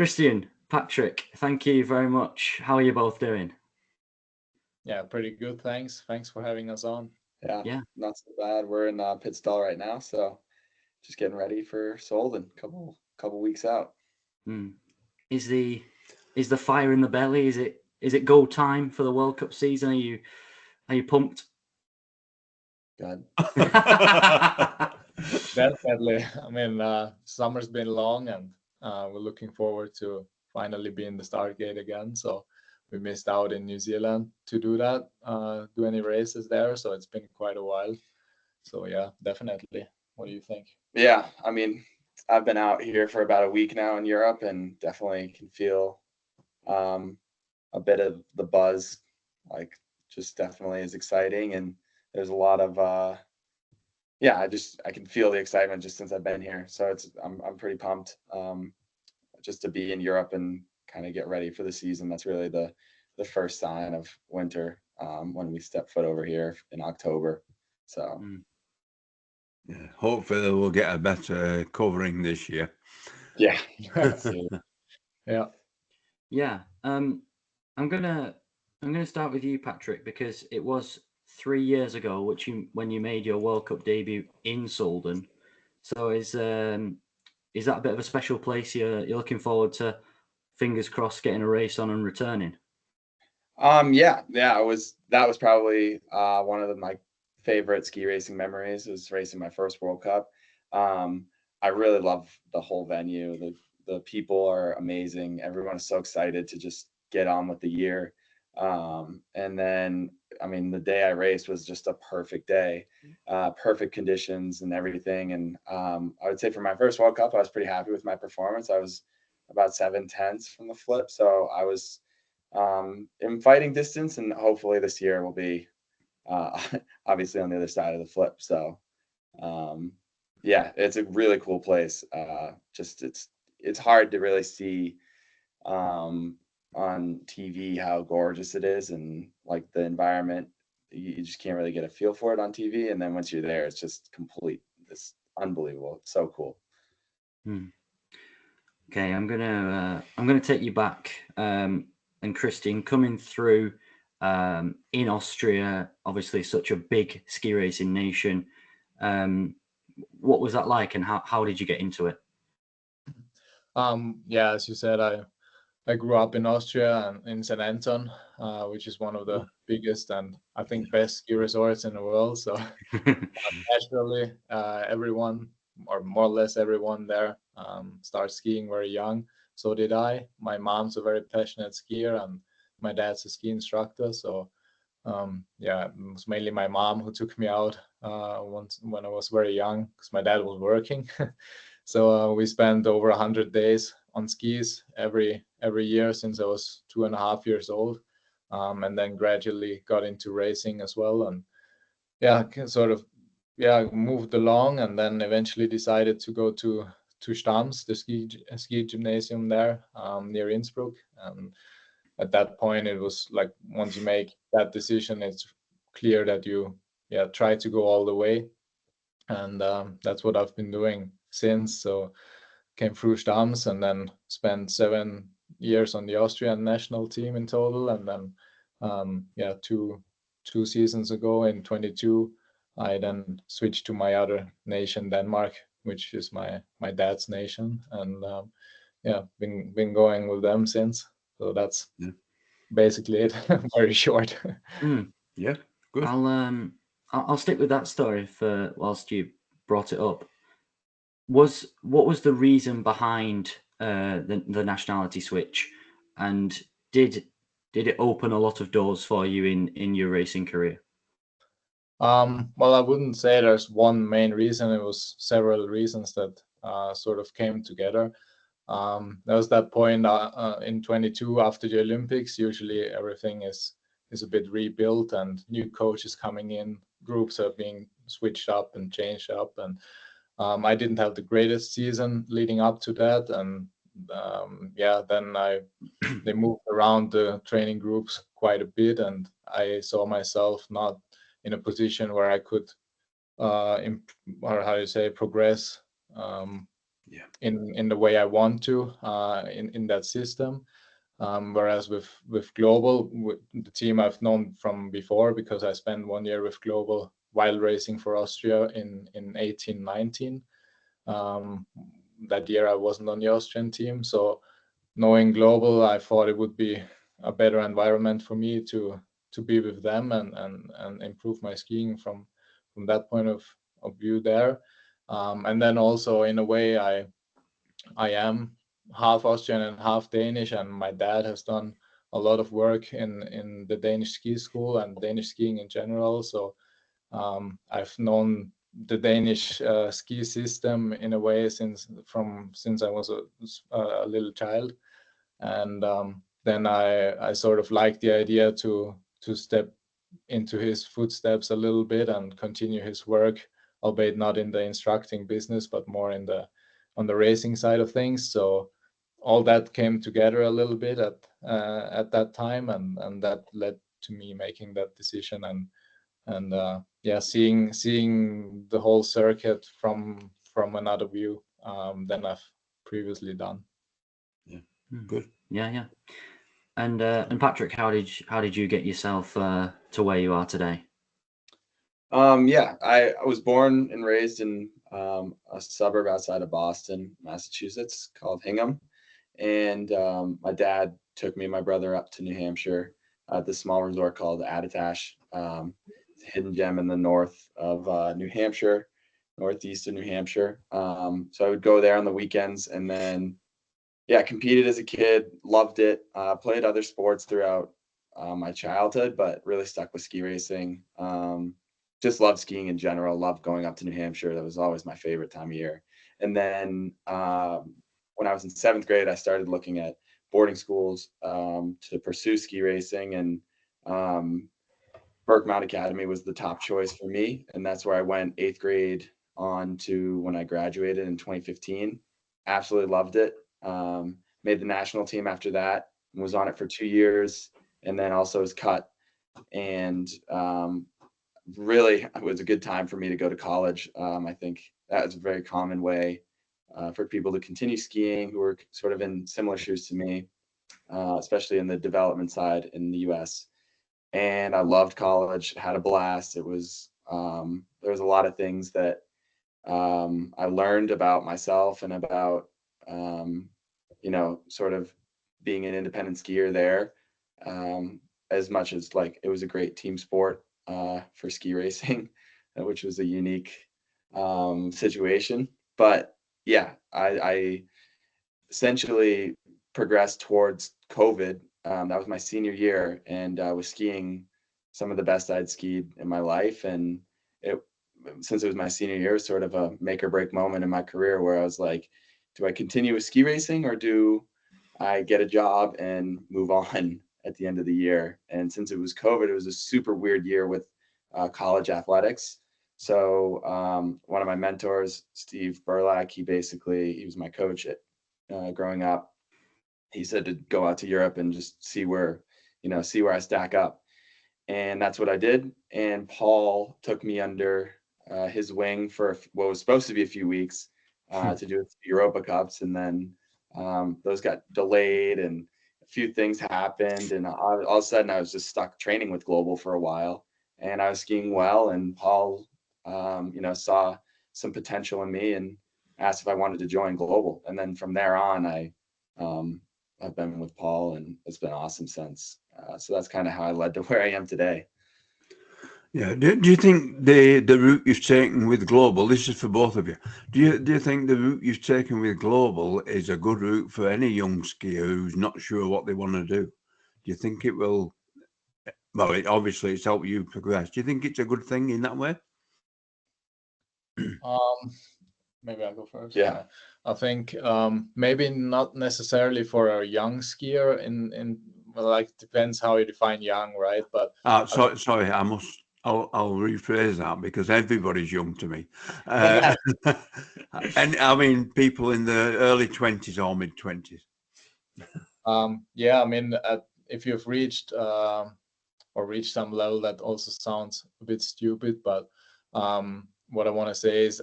Christian, Patrick, thank you very much. How are you both doing? Yeah, pretty good. Thanks for having us on. Yeah, Yeah. not so bad. We're in pit stall right now, so just getting ready for Solden. Couple weeks out. Mm. Is the fire in the belly? Is it go time for the World Cup season? Are you pumped? Good. Definitely. I mean, summer's been long, and we're looking forward to finally be in the start gate again. So we missed out in New Zealand to do that, do any races there. So it's been quite a while. So yeah, definitely. What do you think? Yeah, I mean, I've been out here for about a week now in Europe, and definitely can feel a bit of the buzz. Like, just definitely is exciting, and there's a lot of yeah. I can feel the excitement just since I've been here. So I'm pretty pumped just to be in Europe and kind of get ready for the season. That's really the first sign of winter when we step foot over here in October. So. Yeah, hopefully we'll get a better covering this year. Yeah. Yeah. Yeah. I'm gonna start with you, Patrick, because it was 3 years ago when you made your World Cup debut in Solden. So is that a bit of a special place? You're looking forward to, fingers crossed, getting a race on and returning? Yeah. That was probably one of my favorite ski racing memories, was racing my first World Cup. I really love the whole venue. The people are amazing. Everyone is so excited to just get on with the year. And then, I mean, the day I raced was just a perfect day, perfect conditions and everything. And I would say for my first World Cup, I was pretty happy with my performance. I was about 7/10 from the flip, so I was in fighting distance, and hopefully this year will be obviously on the other side of the flip. So yeah, it's a really cool place. Just it's hard to really see on TV how gorgeous it is, and like the environment. You just can't really get a feel for it on TV, and then once you're there, it's just complete. It's unbelievable. It's so cool. Okay, I'm gonna take you back. And Christian, coming through in Austria, obviously such a big ski racing nation. What was that like, and how did you get into it? Yeah, as you said, I grew up in Austria and in St. Anton, which is one of the biggest and I think best ski resorts in the world. So naturally, everyone, or more or less everyone there, starts skiing very young. So did I. My mom's a very passionate skier, and my dad's a ski instructor. So yeah, it was mainly my mom who took me out once when I was very young, because my dad was working. So we spent over 100 days on skis every year since I was 2.5 years old, and then gradually got into racing as well. And yeah, sort of, yeah, moved along, and then eventually decided to go to Stams, the ski gymnasium there near Innsbruck. And at that point, it was like, once you make that decision, it's clear that you try to go all the way, and that's what I've been doing since. So came through Stams and then spent 7 years on the Austrian national team in total, and then yeah, two seasons ago in 22, I then switched to my other nation, Denmark, which is my dad's nation, and yeah, been going with them since. So that's basically it. Very short. Yeah, good. I'll stick with that story for whilst you brought it up. What was the reason behind the nationality switch, and did it open a lot of doors for you in your racing career? Well, I wouldn't say there's one main reason. It was several reasons that sort of came together. There was that point in 22 after the Olympics. Usually everything is a bit rebuilt, and new coaches coming in, groups are being switched up and changed up, and I didn't have the greatest season leading up to that, and yeah, then they moved around the training groups quite a bit, and I saw myself not in a position where I could or how you say, progress in the way I want to in that system. Whereas with Global, the team I've known from before, because I spent 1 year with Global while racing for Austria in 18-19. That year I wasn't on the Austrian team, so knowing Global, I thought it would be a better environment for me to be with them and improve my skiing from that point of view there. And then also in a way I am half Austrian and half Danish, and my dad has done a lot of work in the Danish ski school and Danish skiing in general. So I've known the Danish ski system in a way since I was a little child, and then I sort of liked the idea to step into his footsteps a little bit and continue his work, albeit not in the instructing business, but more on the racing side of things. So all that came together a little bit at that time, and that led to me making that decision and seeing the whole circuit from another view than I've previously done. Good. Yeah. And Patrick, how did you get yourself to where you are today? I was born and raised in a suburb outside of Boston, Massachusetts, called Hingham, and my dad took me and my brother up to New Hampshire at this small resort called Attitash. It's a hidden gem in the north of New Hampshire, northeast of New Hampshire. So I would go there on the weekends, and then competed as a kid, loved it. Played other sports throughout my childhood, but really stuck with ski racing. Just loved skiing in general, loved going up to New Hampshire. That was always my favorite time of year. And then when I was in 7th grade, I started looking at boarding schools to pursue ski racing, and Berkmount Academy was the top choice for me. And that's where I went 8th grade on to when I graduated in 2015. Absolutely loved it. Made the national team after that, was on it for 2 years, and then also was cut. And really, it was a good time for me to go to college. I think that was a very common way for people to continue skiing who were sort of in similar shoes to me, especially in the development side in the US. And I loved college, had a blast. It was, there was a lot of things that I learned about myself and about, sort of being an independent skier there, as much as like it was a great team sport for ski racing, which was a unique situation. But yeah, I essentially progressed towards COVID. That was my senior year, and I was skiing some of the best I'd skied in my life. And since it was my senior year, it was sort of a make or break moment in my career where I was like, do I continue with ski racing or do I get a job and move on at the end of the year? And since it was COVID, it was a super weird year with college athletics. So one of my mentors, Steve Burlack, he was my coach at growing up. He said to go out to Europe and just see where I stack up. And that's what I did. And Paul took me under his wing for what was supposed to be a few weeks to do Europa Cups. And then those got delayed and a few things happened. And all of a sudden I was just stuck training with Global for a while. And I was skiing well. And Paul, saw some potential in me and asked if I wanted to join Global. And then from there on, I've been with Paul, and it's been awesome since. So that's kind of how I led to where I am today. Yeah. Do you think the route you've taken with Global, this is for both of you, do you think the route you've taken with Global is a good route for any young skier who's not sure what they want to do? Do you think it will, well, obviously it's helped you progress. Do you think it's a good thing in that way? Maybe I'll go first. Yeah. I think maybe not necessarily for a young skier like depends how you define young, right? But sorry, I'll rephrase that because everybody's young to me. And I mean people in the early 20s or mid 20s. I mean, if you've reached some level, that also sounds a bit stupid, but what I want to say is,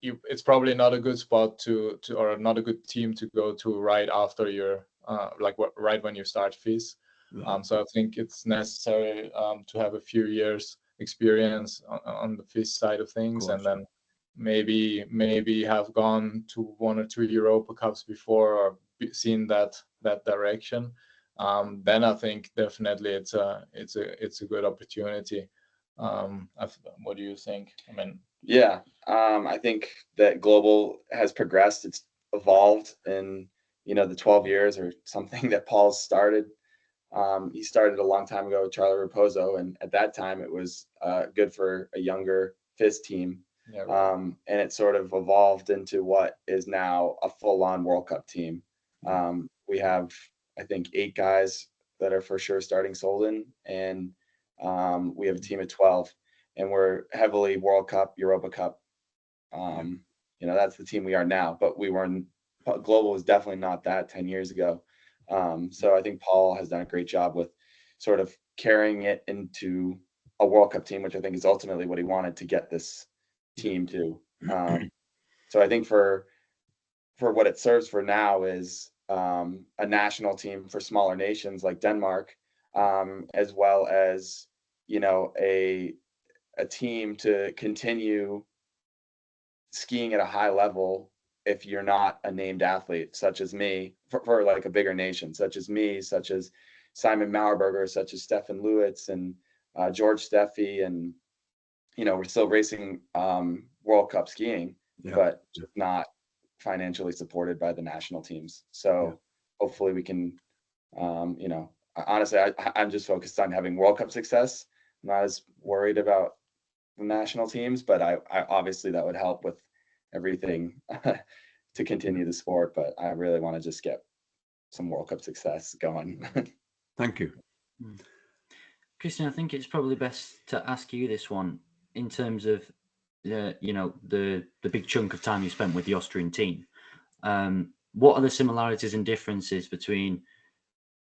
it's probably not a good spot to or not a good team to go to right after your right when you start FIS. So I think it's necessary to have a few years experience on the FIS side of things, and then maybe have gone to 1 or 2 Europa Cups before, or seen that direction. Then I think definitely it's a good opportunity. What do you think? I mean, yeah, I think that global has progressed. It's evolved in the 12 years or something that Paul's started. He started a long time ago with Charlie Raposo, and at that time it was good for a younger FIS team. Yeah, right. And it sort of evolved into what is now a full-on World Cup team. We have, I think, 8 guys that are for sure starting Solden, and we have a team of 12, and we're heavily World Cup, Europa Cup. That's the team we are now, but global was definitely not that 10 years ago. So I think Paul has done a great job with sort of carrying it into a World Cup team, which I think is ultimately what he wanted to get this team to. So I think for what it serves for now is a national team for smaller nations like Denmark, as well as a team to continue skiing at a high level if you're not a named athlete, such as me, for like a bigger nation, such as me, such as Simon Mauerberger, such as Stefan Lewitz and George Steffi, and we're still racing World Cup skiing, but just not financially supported by the national teams. So hopefully we can, honestly, I'm just focused on having World Cup success. I'm not as worried about the national teams, but I obviously that would help with everything to continue the sport. But I really want to just get some World Cup success going. Thank you. Christian, I think it's probably best to ask you this one in terms of the big chunk of time you spent with the Austrian team. What are the similarities and differences between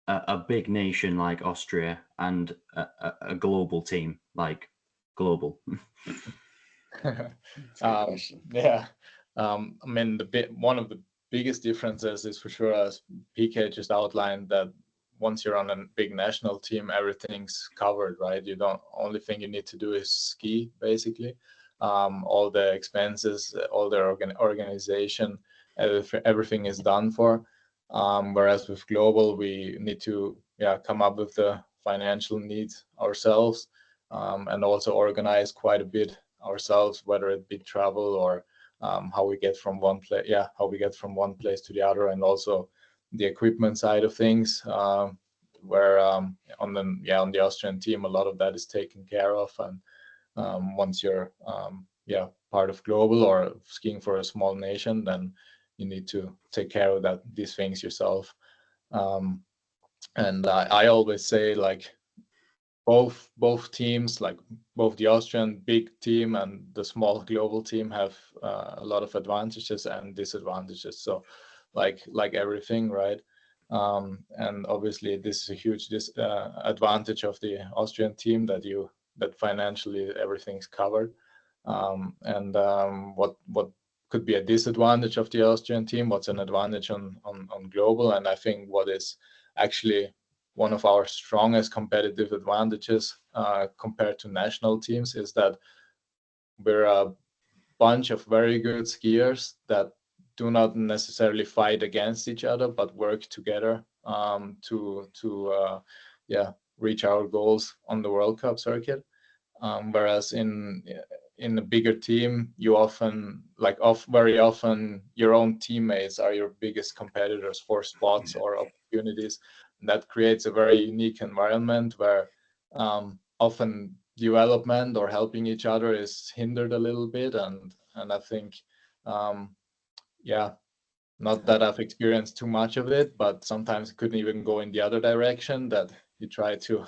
a big nation like Austria and a global team like Global? Yeah. I mean, one of the biggest differences is for sure, as PK just outlined, that once you're on a big national team, everything's covered, right? Only thing you need to do is ski, basically. All the expenses, all the organization, everything is done for. Whereas with Global, we need to come up with the financial needs ourselves, and also organize quite a bit ourselves, whether it be travel or how we get from one place to the other, and also the equipment side of things, where on the Austrian team, a lot of that is taken care of. And once you're part of Global or skiing for a small nation, then you need to take care of these things yourself. And I always say, like, both teams, like both the Austrian big team and the small Global team, have a lot of advantages and disadvantages. So like everything, right? And obviously this is a huge advantage of the Austrian team, that financially everything's covered. And what could be a disadvantage of the Austrian team, what's an advantage on Global, and I think what is actually one of our strongest competitive advantages compared to national teams is that we're a bunch of very good skiers that do not necessarily fight against each other, but work together to reach our goals on the World Cup circuit. Whereas in a bigger team, you very often your own teammates are your biggest competitors for spots or opportunities. And that creates a very unique environment where often development or helping each other is hindered a little bit. And I think, not that I've experienced too much of it, but sometimes it could even go in the other direction, that you try to,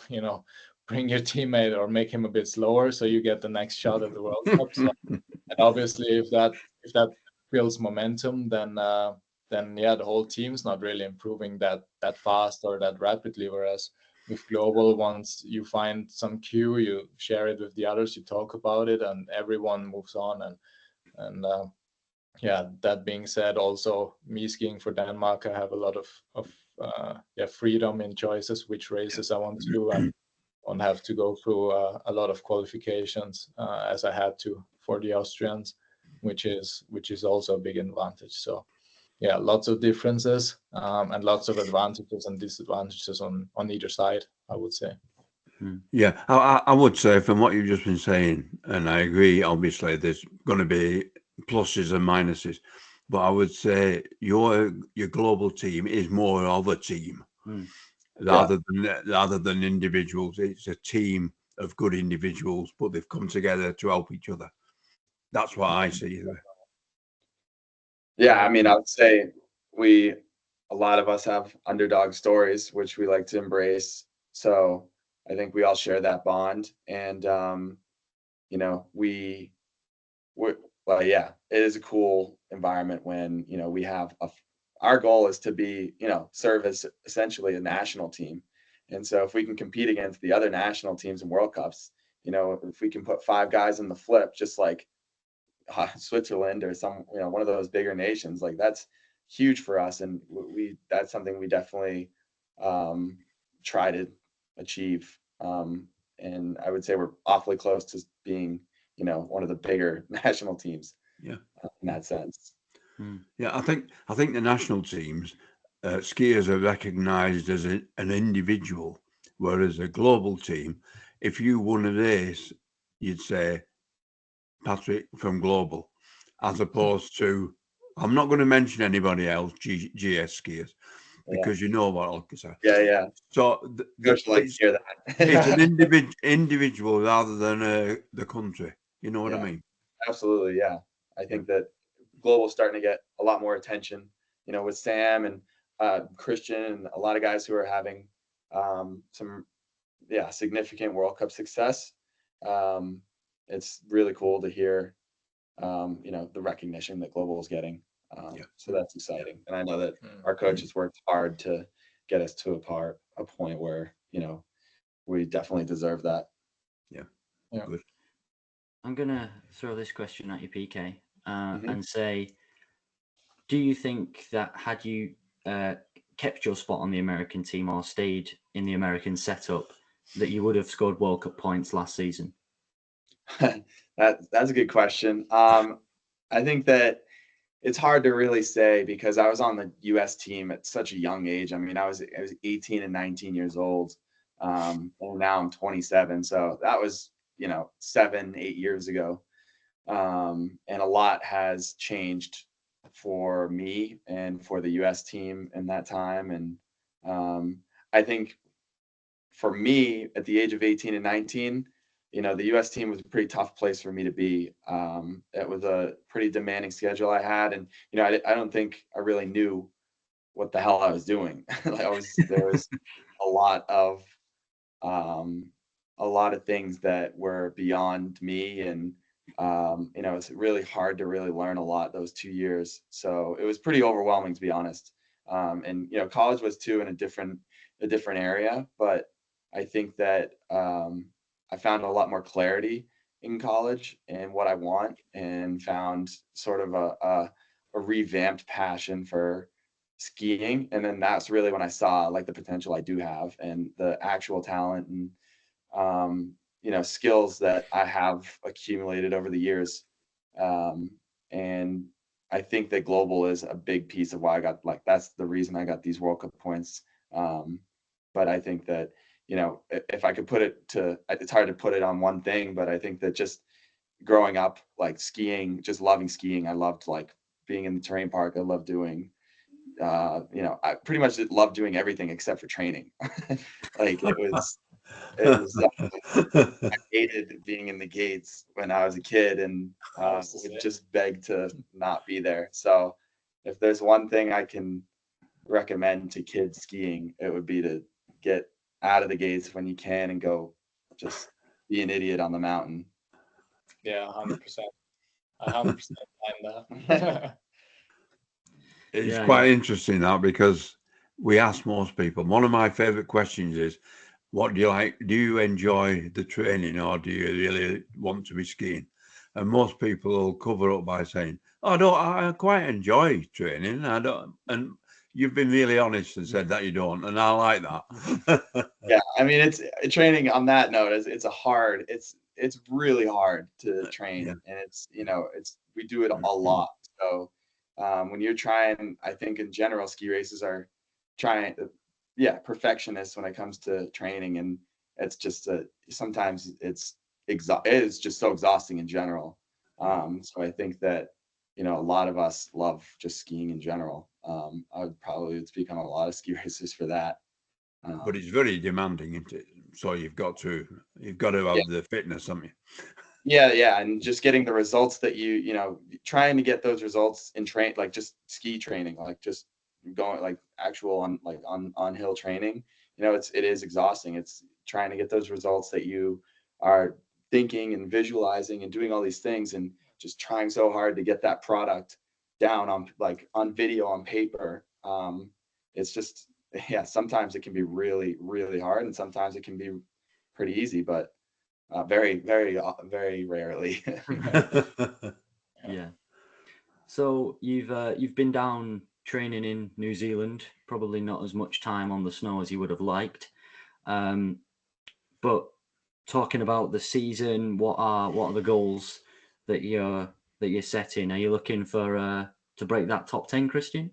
bring your teammate or make him a bit slower so you get the next shot at the World Cup. So, and obviously, if that builds momentum, then the whole team's not really improving that fast or that rapidly. Whereas with Global, once you find some cue, you share it with the others, you talk about it, and everyone moves on. And yeah, that being said, also me skiing for Denmark, I have a lot of freedom in choices which races I want to do, and won't have to go through a lot of qualifications as I had to for the Austrians, which is also a big advantage. So yeah, lots of differences and lots of advantages and disadvantages on either side, I would say. Yeah, I would say from what you've just been saying, and I agree, obviously there's going to be pluses and minuses, but I would say your global team is more of a team rather than individuals. It's a team of good individuals, but they've come together to help each other. That's what I see there. Yeah, I mean, I would say a lot of us have underdog stories, which we like to embrace. So I think we all share that bond, and you know, well, yeah, it is a cool environment when we have our goal is to be serve as essentially a national team, and so if we can compete against the other national teams in World Cups, if we can put 5 guys in the flip, just like Switzerland or one of those bigger nations, like that's huge for us, and that's something we definitely try to achieve. And I would say we're awfully close to being, one of the bigger national teams. Yeah, in that sense. Yeah, I think the national teams, skiers are recognised as an individual, whereas a global team, if you won a race, you'd say Patrick from global, as opposed to, I'm not going to mention anybody else, GS skiers, because you know what I'll say. Yeah. So Coach like to hear that. it's an individual rather than the country. You know what I mean? Absolutely, yeah. I think that global's starting to get a lot more attention, with Sam and Christian and a lot of guys who are having some significant World Cup success. It's really cool to hear the recognition that global is getting. So that's exciting. And I know that our coach has worked hard to get us to a point where, we definitely deserve that. Yeah. Good. I'm going to throw this question at you, PK, and say, do you think that had you kept your spot on the American team or stayed in the American setup, that you would have scored World Cup points last season? That's a good question. I think that it's hard to really say because I was on the U.S. team at such a young age. I mean, I was 18 and 19 years old, and now I'm 27. So that was 7-8 years ago, and a lot has changed for me and for the U.S. team in that time. And I think for me at the age of 18 and 19, the U.S. team was a pretty tough place for me to be. It was a pretty demanding schedule I had, and I don't think I really knew what the hell I was doing. There was a lot of things that were beyond me, and it's really hard to really learn a lot those 2 years. So it was pretty overwhelming, to be honest. And college was too in a different area, but I think that I found a lot more clarity in college and what I want, and found sort of a revamped passion for skiing. And then that's really when I saw like the potential I do have and the actual talent and skills that I have accumulated over the years. And I think that global is a big piece of why I got, that's the reason I got these World Cup points. But I think that, if I could put it to, it's hard to put it on one thing, but I think that just growing up, like skiing, just loving skiing. I loved being in the terrain park. I loved doing, I pretty much loved doing everything except for training. I hated being in the gates when I was a kid, and would just beg to not be there. So if there's one thing I can recommend to kids skiing, it would be to get out of the gates when you can and go just be an idiot on the mountain. Yeah, 100%. 100% behind that. It's quite interesting now, because we ask most people, one of my favorite questions is, what do you like? Do you enjoy the training, or do you really want to be skiing? And most people will cover up by saying, I quite enjoy training. I don't, and you've been really honest and said that you don't, and I like that. Yeah, I mean, it's training on that note is it's really hard to train, Yeah. and it's we do it a lot. So when you're trying, I think in general ski races are trying, perfectionists when it comes to training, and it's just sometimes it is just so exhausting in general. So I think that a lot of us love just skiing in general. I would probably speak on a lot of ski races for that. But it's very demanding, isn't it? So you've got to have the fitness, haven't you? Yeah, and just getting the results that trying to get those results in like just ski training, like just going like actual on hill training. It is exhausting. It's trying to get those results that you are thinking and visualizing and doing all these things, and just trying so hard to get that product down on video, on paper. It's just, sometimes it can be really, really hard, and sometimes it can be pretty easy, but very, very, very rarely. Yeah. So you've been down training in New Zealand, probably not as much time on the snow as you would have liked. But talking about the season, what are the goals that you're setting? Are you looking for to break that top 10, Christian?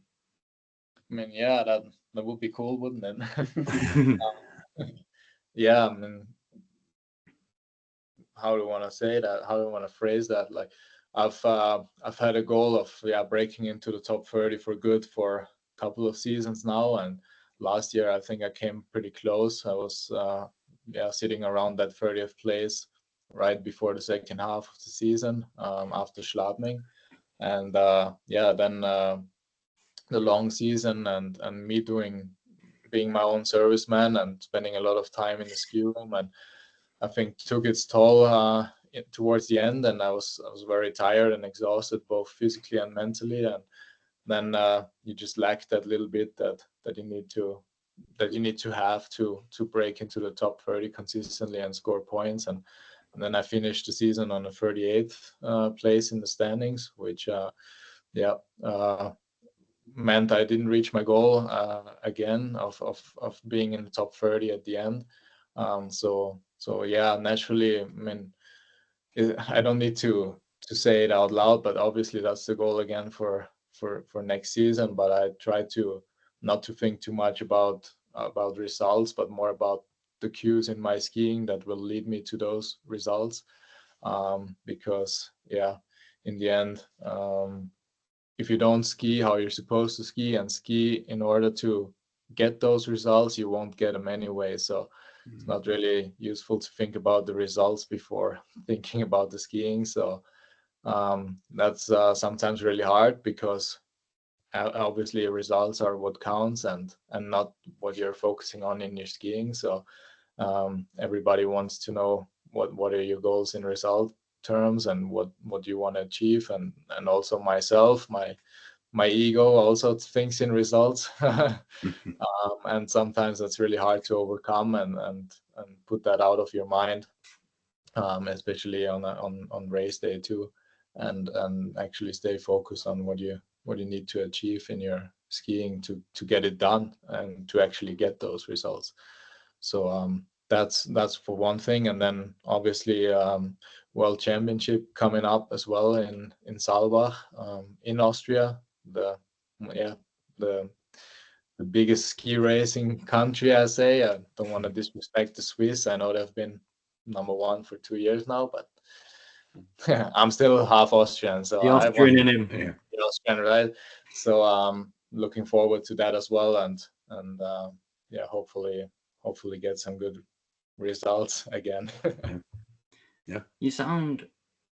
I mean, yeah, that would be cool, wouldn't it? Yeah, I mean, how do I want to say that? How do I want to phrase that? Like, I've had a goal of breaking into the top 30 for good for a couple of seasons now, and last year I think I came pretty close. I was sitting around that 30th place right before the second half of the season, after Schladming, and then the long season and me being my own serviceman and spending a lot of time in the ski room, and I think took its toll towards the end, and I was very tired and exhausted, both physically and mentally. And then you just lack that little bit that you need to have to break into the top 30 consistently and score points. And then I finished the season on the 38th place in the standings, which meant I didn't reach my goal again of being in the top 30 at the end. So yeah, naturally, I mean, I don't need to say it out loud, but obviously that's the goal again for next season. But I try to not to think too much about results, but more about the cues in my skiing that will lead me to those results. Because in the end, if you don't ski how you're supposed to ski and ski in order to get those results, you won't get them anyway. So it's not really useful to think about the results before thinking about the skiing. So that's sometimes really hard, because obviously results are what counts and not what you're focusing on in your skiing. So everybody wants to know what are your goals in result terms and what you want to achieve, and also myself, my ego also thinks in results. And sometimes that's really hard to overcome and put that out of your mind, especially on race day too, and actually stay focused on what you need to achieve in your skiing to get it done and to actually get those results. So that's for one thing. And then obviously World Championship coming up as well in Saalbach, in Austria, the biggest ski racing country, I say. I don't want to disrespect the Swiss. I know they've been number one for 2 years now, but I'm still half Austrian, so The Austrian in him. Yeah. the Austrian, right? So looking forward to that as well, and hopefully get some good results again. Yeah. You sound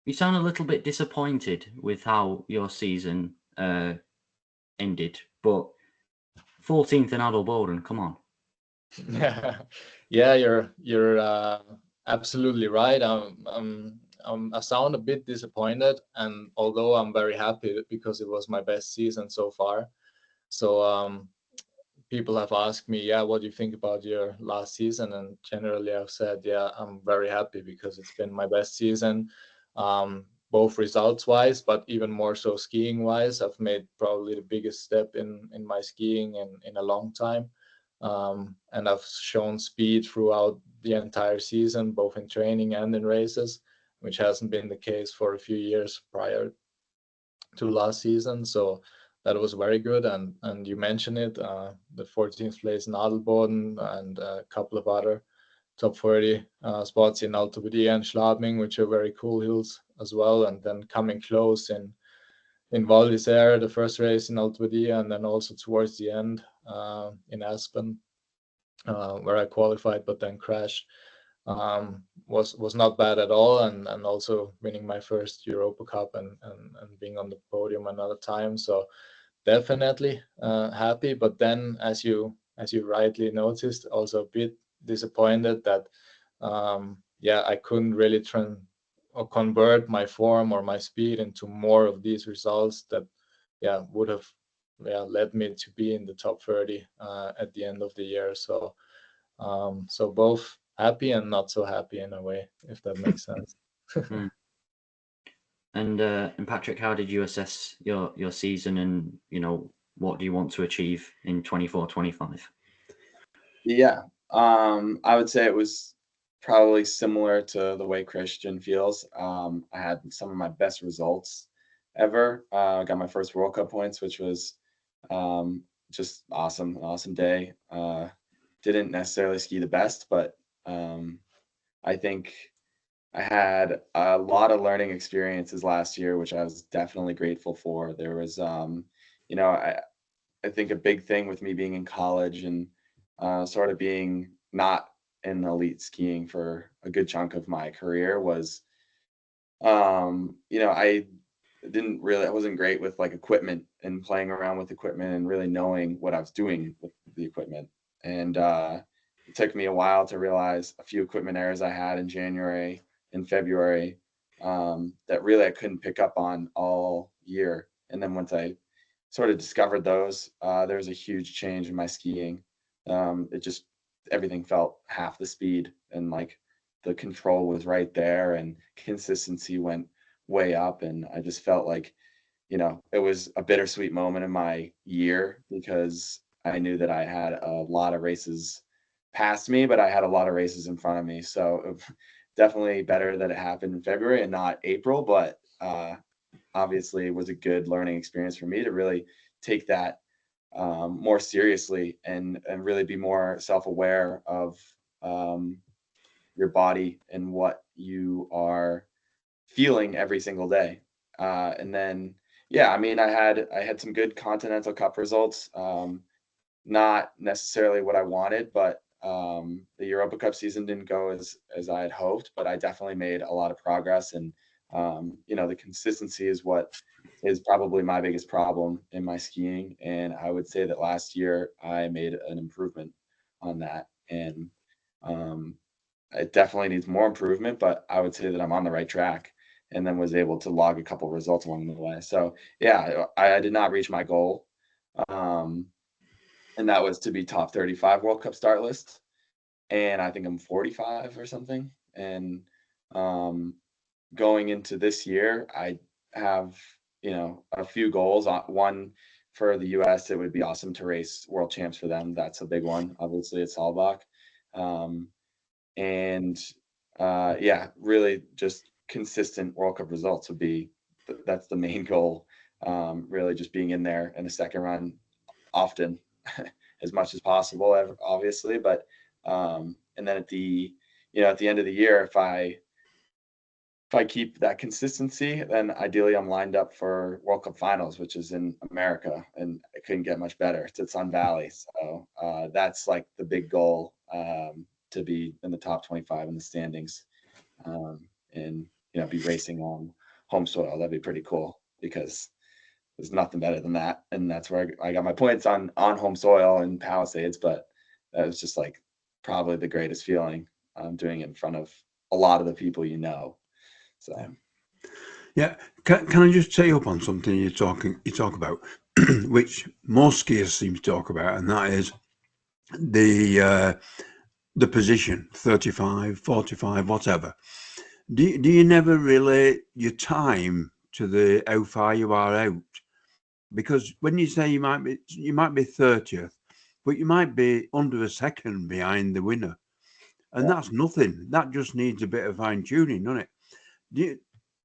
a little bit disappointed with how your season ended, but 14th in Adelboden, come on. Yeah, you're absolutely right. I sound a bit disappointed, and although I'm very happy because it was my best season so far. So people have asked me, what do you think about your last season? And generally I've said, I'm very happy because it's been my best season. both results wise, but even more so skiing wise. I've made probably the biggest step in my skiing in a long time. And I've shown speed throughout the entire season, both in training and in races, which hasn't been the case for a few years prior to last season. So that was very good. And you mentioned it, the 14th place in Adelboden and a couple of other top 30 spots in Alto Badia and Schladming, which are very cool hills as well. And then coming close in Val d'Isère, the first race in Alto Badia, and then also towards the end in Aspen, where I qualified but then crashed, was not bad at all. And also winning my first Europa Cup and being on the podium another time. So definitely happy. But then, as you rightly noticed, also a bit disappointed that I couldn't really convert my form or my speed into more of these results that would have led me to be in the top 30 at the end of the year. So so both happy and not so happy in a way, if that makes sense. And Patrick, how did you assess your season, and what do you want to achieve in 24-25? Yeah, I would say it was probably similar to the way Christian feels. I had some of my best results ever. I got my first World Cup points, which was just awesome, an awesome day. Didn't necessarily ski the best, but I think I had a lot of learning experiences last year, which I was definitely grateful for. There was, I think a big thing with me being in college and sort of being not in elite skiing for a good chunk of my career was, I wasn't great with like equipment and playing around with equipment and really knowing what I was doing with the equipment. And it took me a while to realize a few equipment errors I had in January and February that really I couldn't pick up on all year. And then once I sort of discovered those, there was a huge change in my skiing. Everything felt half the speed, and like the control was right there, and consistency went way up. And I just felt like, it was a bittersweet moment in my year because I knew that I had a lot of races past me, but I had a lot of races in front of me. So definitely better that it happened in February and not April, but obviously it was a good learning experience for me to really take that more seriously and really be more self-aware of your body and what you are feeling every single day. And then, I had some good Continental Cup results. Not necessarily what I wanted, but the Europa Cup season didn't go as I had hoped, but I definitely made a lot of progress. And the consistency is what is probably my biggest problem in my skiing. And I would say that last year I made an improvement on that. And it definitely needs more improvement, but I would say that I'm on the right track, and then was able to log a couple of results along the way. So yeah, I did not reach my goal. And that was to be top 35 World Cup start list. And I think I'm 45 or something. And going into this year, I have, a few goals. One, for the US, it would be awesome to race world champs for them. That's a big one, obviously, at Saalbach. Really just consistent World Cup results that's the main goal. Really just being in there in the second run often, as much as possible, obviously. But and then at the end of the year, if I keep that consistency, then ideally I'm lined up for World Cup finals, which is in America, and it couldn't get much better. It's at Sun Valley. So that's like the big goal, to be in the top 25 in the standings, and be racing on home soil. That'd be pretty cool, because there's nothing better than that. And that's where I got my points on home soil and Palisades, but that was just like probably the greatest feeling, doing it in front of a lot of the people So yeah, can I just take up on something you talk about, which most skiers seem to talk about, and that is the position 35, 45, whatever. Do you never relate your time to how far you are out? Because when you say you might be 30th, but you might be under a second behind the winner, and that's nothing. That just needs a bit of fine tuning, doesn't it? Do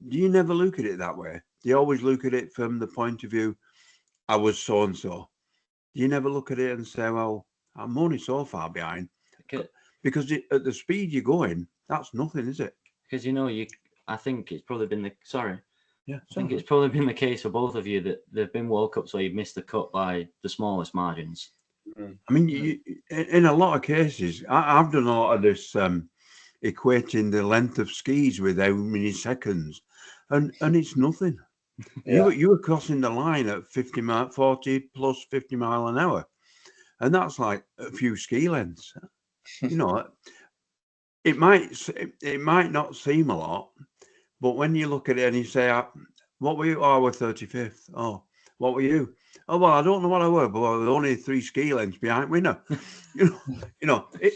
you never look at it that way? Do you always look at it from the point of view, I was so and so? Do you never look at it and say, well, I'm only so far behind? Because at the speed you're going, that's nothing, is it? Because I think it's probably been Yeah, I think it's probably been the case for both of you that there've been World Cups where you've missed the cut by the smallest margins. I mean, in a lot of cases, I've done a lot of this equating the length of skis with how many seconds, and it's nothing. You were crossing the line at 40 plus 50 mile an hour, and that's like a few ski lengths. It might not seem a lot, but when you look at it and you say, what were you? Oh, I was 35th. Oh, what were you? Oh, well, I don't know what I were, but I was only 3 ski lengths behind winner.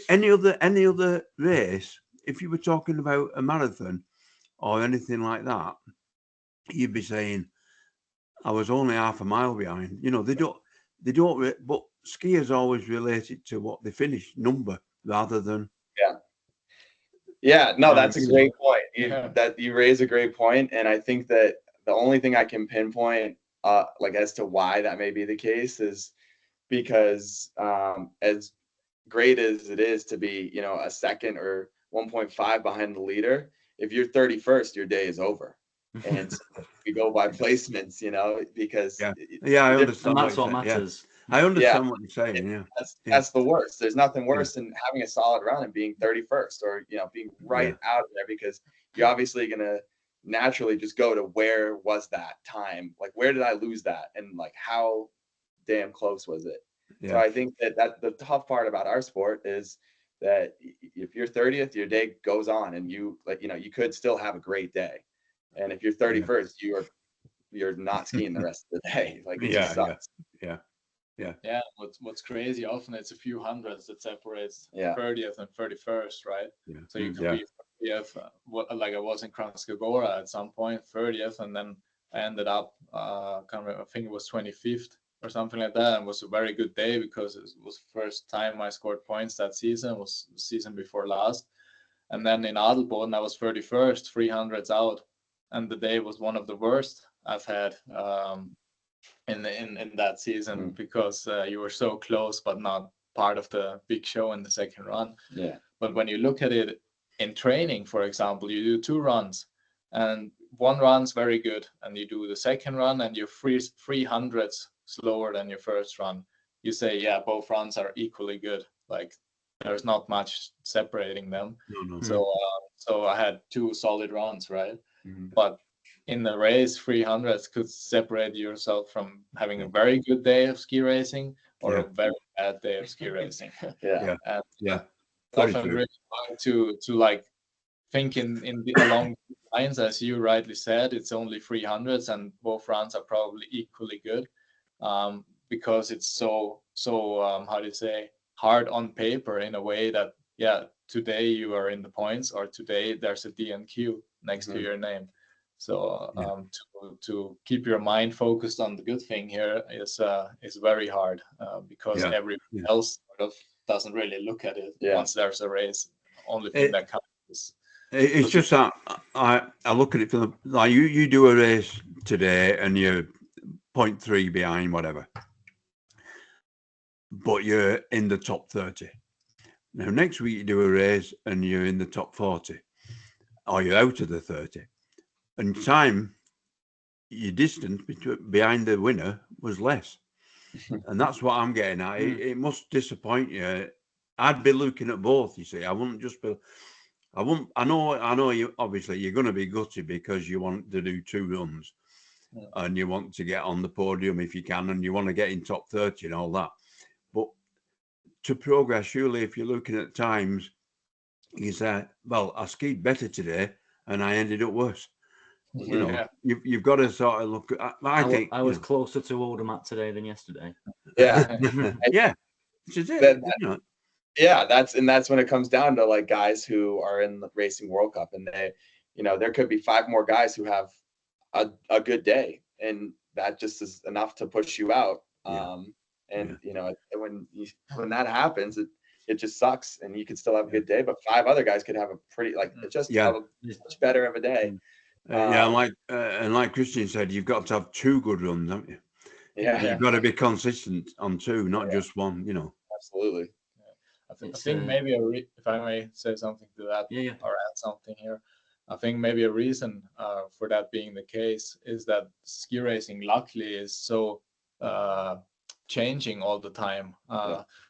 Any other race, if you were talking about a marathon or anything like that, you'd be saying, I was only half a mile behind. They don't, but skiers always relate it to what they finish number rather than. Yeah, no, that's a great point. You raise a great point, and I think that the only thing I can pinpoint, like as to why that may be the case, is because as great as it is to be, a second or 1.5 behind the leader, if you're 31st, your day is over, and so we go by placements, because I understand. That's what matters. I understand what you're saying. That's the worst. There's nothing worse than having a solid run and being 31st, or being right out of there, because you're obviously gonna naturally just go to where was that time, like where did I lose that, and like how damn close was it. So I think that the tough part about our sport is that if you're 30th, your day goes on, and you you could still have a great day, and if you're 31st, you're not skiing the rest of the day. Like it just sucks. Yeah, what's crazy, often it's a few hundreds that separates 30th and 31st, right? So you can be 30th, like I was in Kranjska at some point, 30th, and then I ended up I think it was 25th or something like that, and it was a very good day because it was the first time I scored points that season. It was the season before last. And then in Adelboden I was 31st, 300s out, and the day was one of the worst I've had in that season, because you were so close but not part of the big show in the second run. But when you look at it in training, for example, you do 2 runs, and one run's very good, and you do the second run and you're 300s slower than your first run. You say, both runs are equally good, like there's not much separating them. So I had 2 solid runs, right? But in the race, 300s could separate yourself from having a very good day of ski racing or a very bad day of ski racing. Often really hard to like think along the lines, as you rightly said. It's only 300s, and both runs are probably equally good, because it's so how do you say, hard on paper, in a way that today you are in the points, or today there's a DNQ next to your name. So to keep your mind focused on the good thing here is very hard, because everyone else sort of doesn't really look at it once there's a race. Only thing that counts it's just that I look at it from like you do a race today and you're 0.3 behind, whatever, but you're in the top 30. Now next week you do a race and you're in the top 40, or you're out of the 30. And time, your distance behind the winner was less. And that's what I'm getting at. It must disappoint you. I'd be looking at both, you see. I wouldn't just be, I know you, obviously you're going to be gutted because you want to do 2 runs and you want to get on the podium if you can, and you want to get in top 30 and all that. But to progress, surely if you're looking at times, you say, well, I skied better today and I ended up worse. You've got to sort of look at. I think I was closer to Odermatt today than yesterday. Which is it. That's when it comes down to like guys who are in the Racing World Cup, and there could be 5 more guys who have a good day, and that just is enough to push you out. When that happens, it just sucks, and you could still have a good day, but 5 other guys could have a pretty it's just a much better of a day. And like Christian said, you've got to have 2 good runs, haven't you? You've got to be consistent on 2, not just 1. Absolutely. I think maybe if I may say something to that, or add something here, I think maybe a reason for that being the case is that ski racing, luckily, is so changing all the time.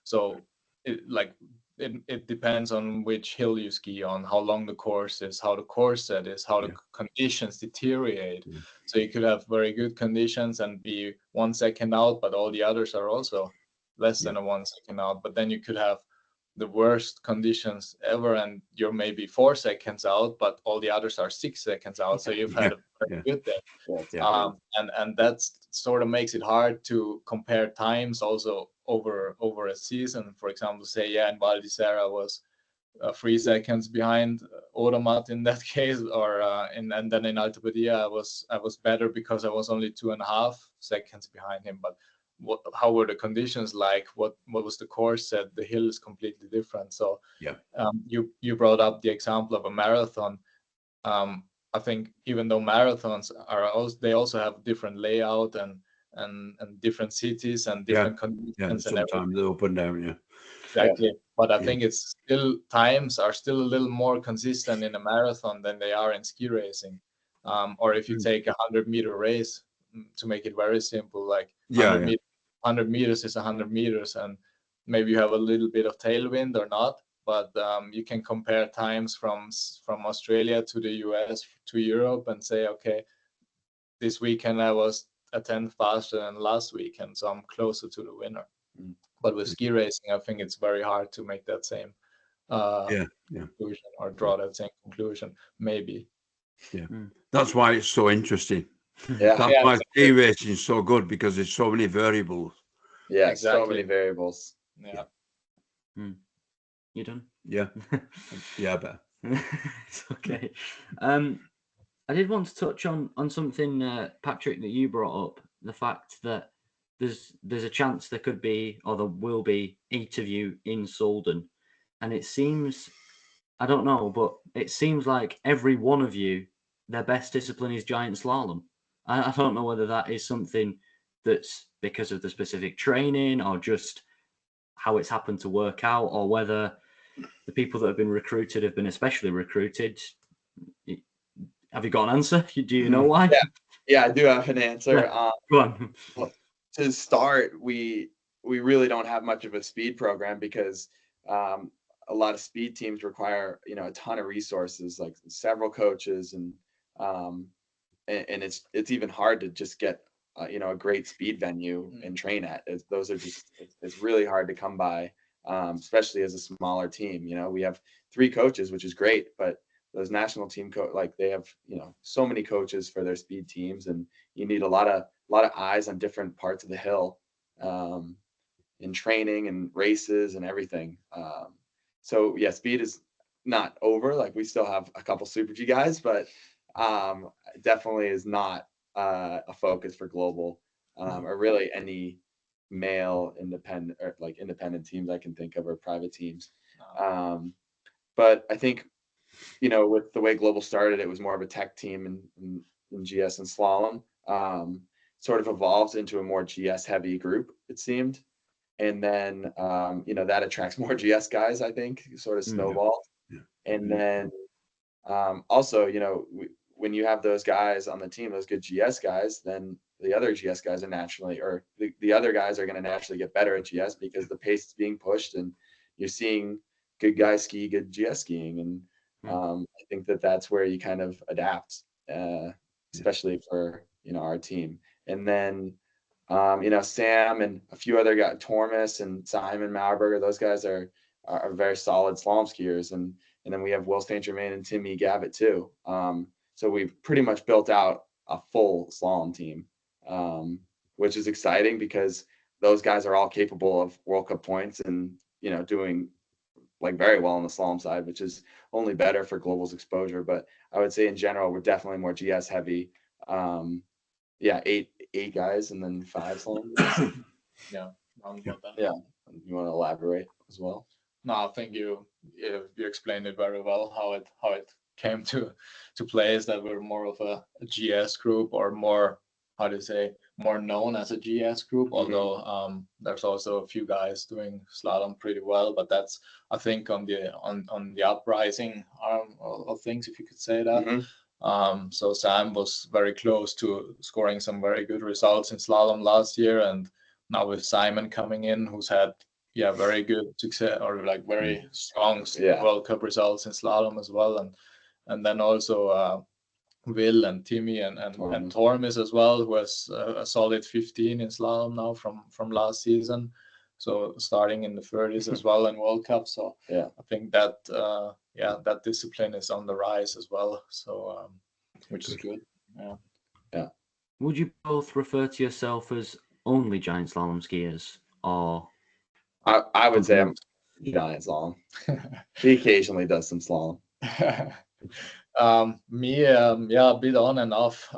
So it depends on which hill you ski on, how long the course is, how the course set is, how the conditions deteriorate. So you could have very good conditions and be 1 second out, but all the others are also less than a 1 second out. But then you could have the worst conditions ever, and you're maybe 4 seconds out, but all the others are 6 seconds out. So you've had a very good day. And that's sort of makes it hard to compare times also over a season. For example, say in Val d'Isère was 3 seconds behind Odermatt in that case, or and then in Alta Badia I was better because I was only 2.5 seconds behind him. But how were the conditions like? What was the course set? The hill is completely different. So you brought up the example of a marathon. I think even though marathons they also have different layout and different cities and different conditions. Sometimes they're up and down. Exactly. But I think it's still times are still a little more consistent in a marathon than they are in ski racing. Or if you take a 100-meter race, to make it very simple, like 100 meters is 100 meters, and maybe you have a little bit of tailwind or not, but you can compare times from Australia to the US to Europe and say, okay, this weekend I was a 10th faster than last weekend, so I'm closer to the winner. But with ski racing, I think it's very hard to make that same conclusion or draw that same conclusion, maybe. That's why it's so interesting. That's why ski racing is so good, because there's so many variables. So many variables. You done? Yeah. But it's okay. I did want to touch on something, Patrick, that you brought up, the fact that there's a chance there could be, or there will be, 8 of you in Solden, and it seems, I don't know, but it seems like every one of you, their best discipline is giant slalom. I don't know whether that is something that's because of the specific training or just how it's happened to work out, or whether the people that have been recruited have been especially recruited. Have you got an answer? Do you know why? Yeah, I do have an answer. Go on. To start, we really don't have much of a speed program, because a lot of speed teams require a ton of resources, like several coaches, and it's even hard to just get a great speed venue and train at. It's really hard to come by, especially as a smaller team. We have 3 coaches, which is great, but those national team they have so many coaches for their speed teams, and you need a lot of eyes on different parts of the hill, in training and races and everything. So speed is not over. Like, we still have a couple Super G guys, but definitely is not a focus for global, or really any male independent, or like independent teams I can think of, or private teams. But I think with the way global started, it was more of a tech team in GS and slalom. Sort of evolved into a more GS heavy group, it seemed, and then that attracts more GS guys, I think, sort of snowballed. And then also, when you have those guys on the team, those good GS guys, then the other GS guys are naturally, or the other guys are going to naturally get better at GS, because the pace is being pushed, and you're seeing good guys ski good GS skiing. And I think that's where you kind of adapt, especially for our team. And then Sam and a few other guys, Tormes and Simon Mauerberger, those guys are very solid slalom skiers. And then we have Will St. Germain and Timmy Gavitt too. So we've pretty much built out a full slalom team, which is exciting, because those guys are all capable of World Cup points and doing like very well on the slalom side, which is only better for global's exposure. But I would say in general, we're definitely more GS heavy. Yeah, eight guys and then 5 slalom guys. Yeah, around about that. Yeah, you want to elaborate as well? No, I think you explained it very well how it came to players that were more of a GS group, or more, how to say, more known as a GS group. Although there's also a few guys doing slalom pretty well, but that's, I think, on the uprising arm of things, if you could say that. So Sam was very close to scoring some very good results in slalom last year, and now with Simon coming in, who's had very good success, or like very strong World Cup results in slalom as well, and then also Will and Timmy and Tormis as well, who has a solid 15 in slalom now from last season, so starting in the 30s as well in World Cup. So I think that that discipline is on the rise as well, so which is good. Would you both refer to yourself as only giant slalom skiers, or? I would say I'm giant slalom. He occasionally does some slalom. Me, a bit on and off.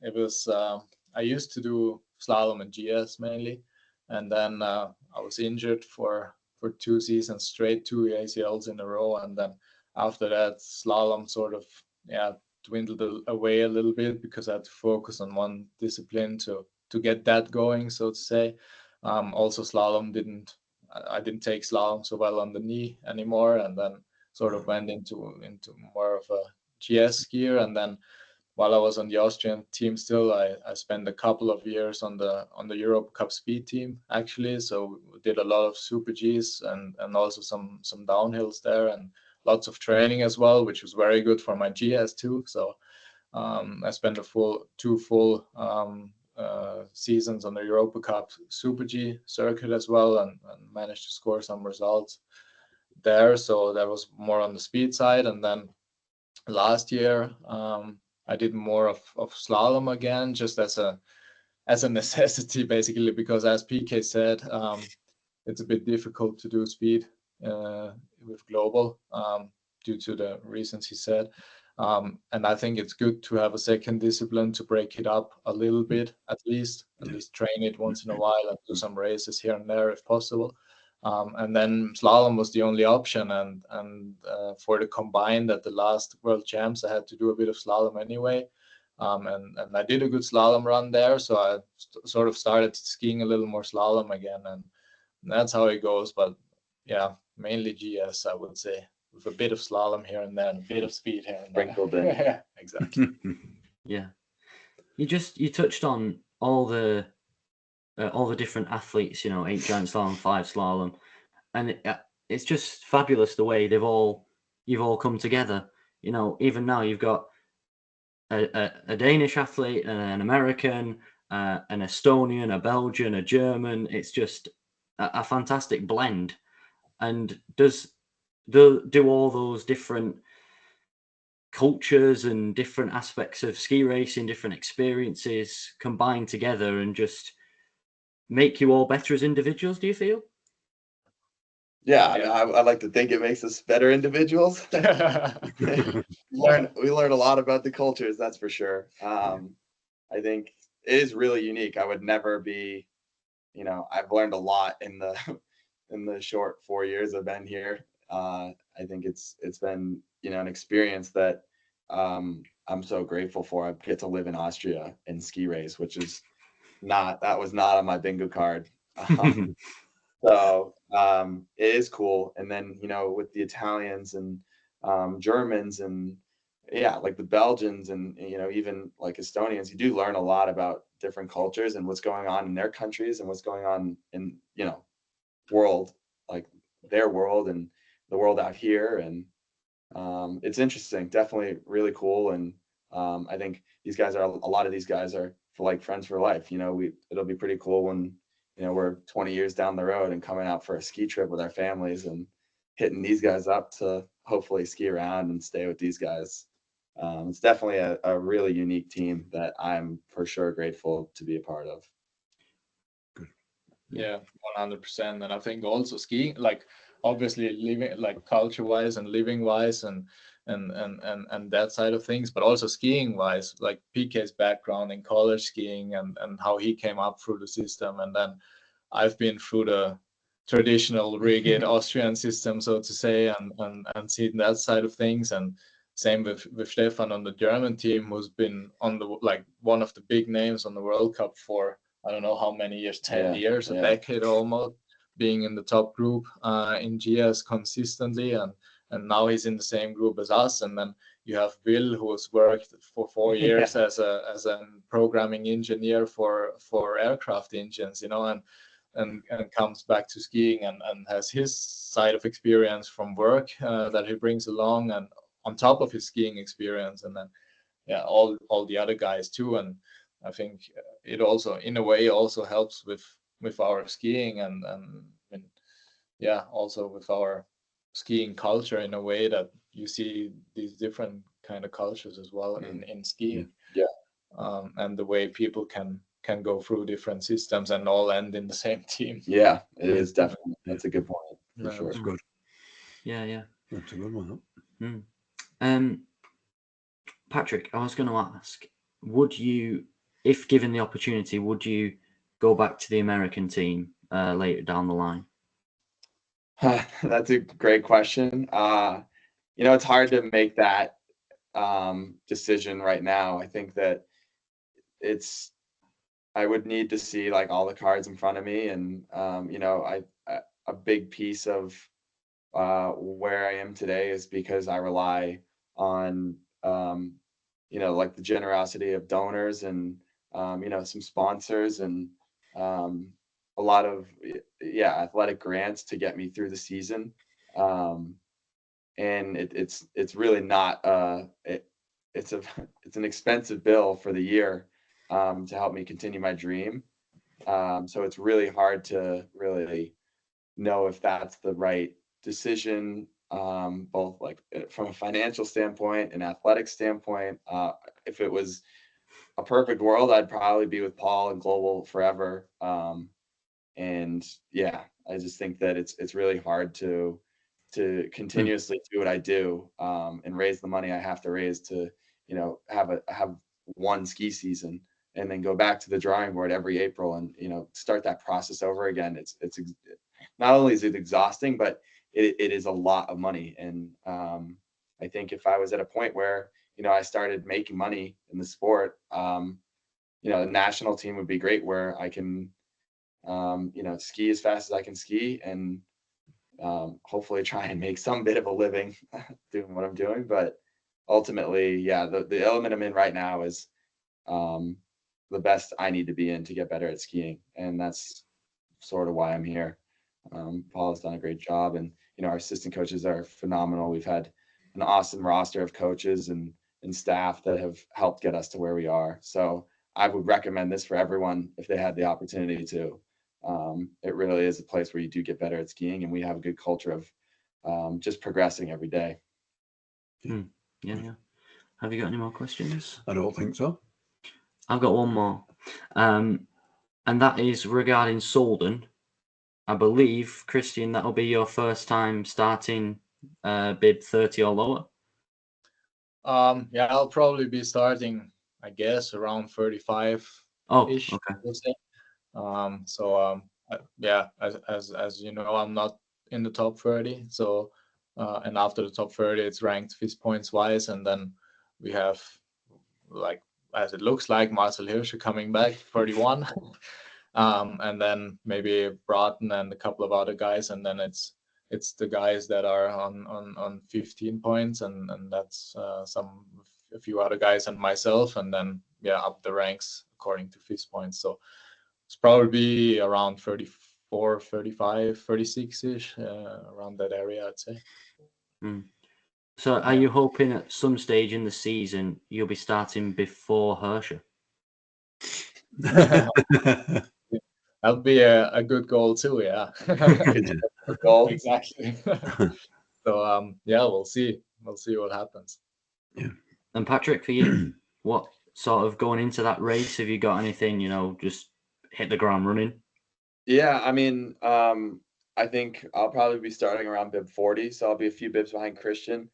It was I used to do slalom and GS mainly, and then I was injured for 2 seasons straight, 2 ACLs in a row, and then after that slalom sort of dwindled away a little bit, because I had to focus on one discipline to get that going, so to say. Also slalom I didn't take slalom so well on the knee anymore, and then sort of went into more of a GS skier. And then while I was on the Austrian team still, I spent a couple of years on the Europe Cup speed team, actually. So we did a lot of super Gs and also some downhills there, and lots of training as well, which was very good for my GS too. So I spent two full seasons on the Europa Cup Super G circuit as well, and managed to score some results there. So that was more on the speed side. And then last year I did more of slalom again, just as a necessity, basically, because as PK said, it's a bit difficult to do speed with global due to the reasons he said. And I think it's good to have a second discipline to break it up a little bit, at least train it once in a while and do some races here and there if possible. And then slalom was the only option, and for the combined at the last World Champs, I had to do a bit of slalom anyway. And I did a good slalom run there, so I sort of started skiing a little more slalom again, and that's how it goes. But yeah, mainly GS, I would say, with a bit of slalom here and there, and a bit of speed here and there. Sprinkled in. Yeah, exactly. Yeah, you touched on all the different athletes, 8 giant slalom, 5 slalom, and it's just fabulous the way you've all come together. Even now you've got a Danish athlete, an American, an Estonian, a Belgian, a German. It's just a fantastic blend. And do all those different cultures and different aspects of ski racing, different experiences combine together and just make you all better as individuals, do you feel? Yeah, I like to think it makes us better individuals. We learn a lot about the cultures, that's for sure. I think it is really unique. I would never be, I've learned a lot in the short 4 years I've been here. I think it's been, an experience that I'm so grateful for. I get to live in Austria and ski race, which is that was not on my bingo card. So it is cool. And then, with the Italians and Germans and like the Belgians and, even like Estonians, you do learn a lot about different cultures and what's going on in their countries and what's going on in, world, like their world and the world out here. And it's interesting, definitely really cool. And I think a lot of these guys are friends for life. It'll be pretty cool when, we're 20 years down the road and coming out for a ski trip with our families and hitting these guys up to hopefully ski around and stay with these guys. It's definitely a really unique team that I'm for sure grateful to be a part of. Yeah, 100%. And I think also skiing, like obviously living like culture wise and living wise and that side of things, but also skiing wise, like PK's background in college skiing and how he came up through the system, and then I've been through the traditional rigid Austrian system, so to say, and seen that side of things. And same with Stefan on the German team, who's been on the like one of the big names on the World Cup for I don't know how many years, 10 years, a decade almost, being in the top group in GS consistently, and now he's in the same group as us. And then you have Will, who has worked for 4 years as a programming engineer for aircraft engines, you know, and comes back to skiing and has his side of experience from work that he brings along, and on top of his skiing experience, and then all the other guys too. And I think it also in a way also helps with our skiing and also with our skiing culture in a way that you see these different kind of cultures as well in skiing. And the way people can go through different systems and all end in the same team. Yeah, it is definitely. That's a good point for sure. That's good. Yeah. That's a good one. Patrick, I was going to ask, would you, if given the opportunity, would you go back to the American team later down the line? That's a great question. You know, it's hard to make that decision right now. I think that I would need to see like all the cards in front of me, and you know, a big piece of where I am today is because I rely on you know, like the generosity of donors and you know, some sponsors and a lot of athletic grants to get me through the season. And it's really not it's an expensive bill for the year to help me continue my dream. So it's really hard to really know if that's the right decision, both like from a financial standpoint and athletic standpoint. If it was a perfect world, I'd probably be with Paul and Global forever. And yeah, I just think that it's really hard to continuously do what I do and raise the money I have to raise to, you know, have one ski season and then go back to the drawing board every April and, you know, start that process over again. It's not only is it exhausting, but it is a lot of money. And I think if I was at a point where, you know, I started making money in the sport, you know, the national team would be great where I can, you know, ski as fast as I can ski and hopefully try and make some bit of a living doing what I'm doing. But ultimately, yeah, the element I'm in right now is the best I need to be in to get better at skiing. And that's sort of why I'm here. Paul has done a great job, and you know, our assistant coaches are phenomenal. We've had an awesome roster of coaches and staff that have helped get us to where we are. So I would recommend this for everyone if they had the opportunity to. It really is a place where you do get better at skiing, and we have a good culture of just progressing every day. Yeah. Have you got any more questions? I don't think so. I've got one more, and that is regarding Solden. I believe, Christian, that'll be your first time starting bib 30 or lower. Yeah, I'll probably be starting, I guess, around 35. Oh, okay. Yeah, as you know, I'm not in the top 30. So, and after the top 30, it's ranked FIS points wise, and then we have, like, as it looks like, Marcel Hirscher coming back, 31. And then maybe Broughton and a couple of other guys, and then it's the guys that are on 15 points, and that's a few other guys and myself, and then up the ranks according to FIS points. So it's probably around 34, 35, 36 ish, around that area, I'd say. So are you hoping at some stage in the season you'll be starting before Hirscher? That'll be a good goal too, yeah. Good goal. Exactly. So we'll see what happens. Yeah. And Patrick, for you, what sort of going into that race, have you got anything, you know, just hit the ground running? Yeah, I mean, I think I'll probably be starting around bib 40, so I'll be a few bibs behind Christian.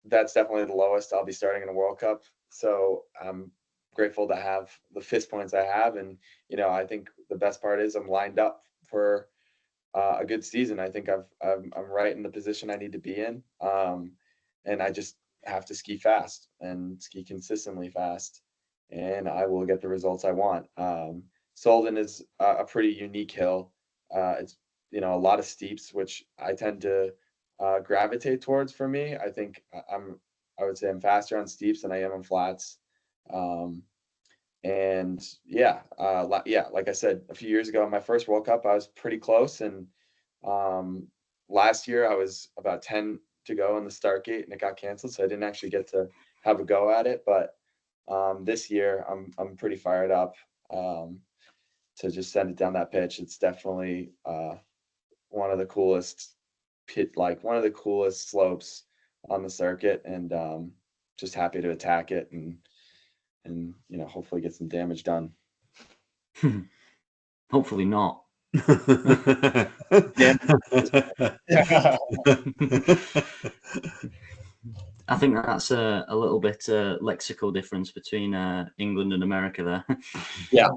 That's definitely the lowest I'll be starting in a World Cup. So I'm grateful to have the FIS points I have, and I think the best part is I'm lined up for a good season. I think I'm right in the position I need to be in, and I just have to ski fast and ski consistently fast, and I will get the results I want. Solden is a pretty unique hill. It's a lot of steeps, which I tend to gravitate towards. For me, I think I would say I'm faster on steeps than I am on flats. And yeah, like I said, a few years ago in my first World Cup, I was pretty close. And last year I was about 10 to go in the start gate and it got canceled. So I didn't actually get to have a go at it. But this year I'm pretty fired up to just send it down that pitch. It's definitely one of the coolest one of the coolest slopes on the circuit, and just happy to attack it and hopefully get some damage done. Hopefully not. I think that's a little bit lexical difference between England and America there. Yeah.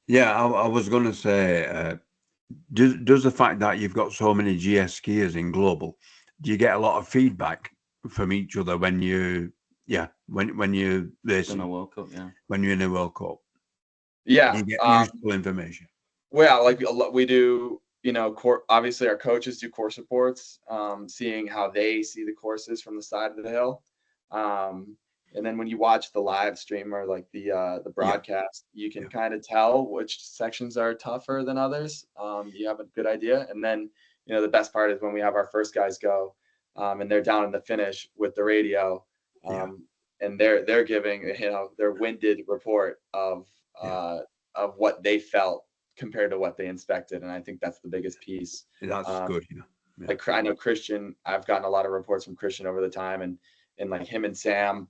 Yeah, I was going to say, does the fact that you've got so many GS skiers in global, do you get a lot of feedback from each other when you when you're racing in a World Cup? Yeah, when you're in a World Cup, yeah, you get useful information. Well, like we do, obviously our coaches do course reports, seeing how they see the courses from the side of the hill. And then when you watch the live stream or like the broadcast, you can kind of tell which sections are tougher than others. You have a good idea. And then, the best part is when we have our first guys go, and they're down in the finish with the radio, and they're giving, their winded report of what they felt compared to what they inspected. And I think that's the biggest piece. That's good. Like I know Christian, I've gotten a lot of reports from Christian over the time, and like him and Sam,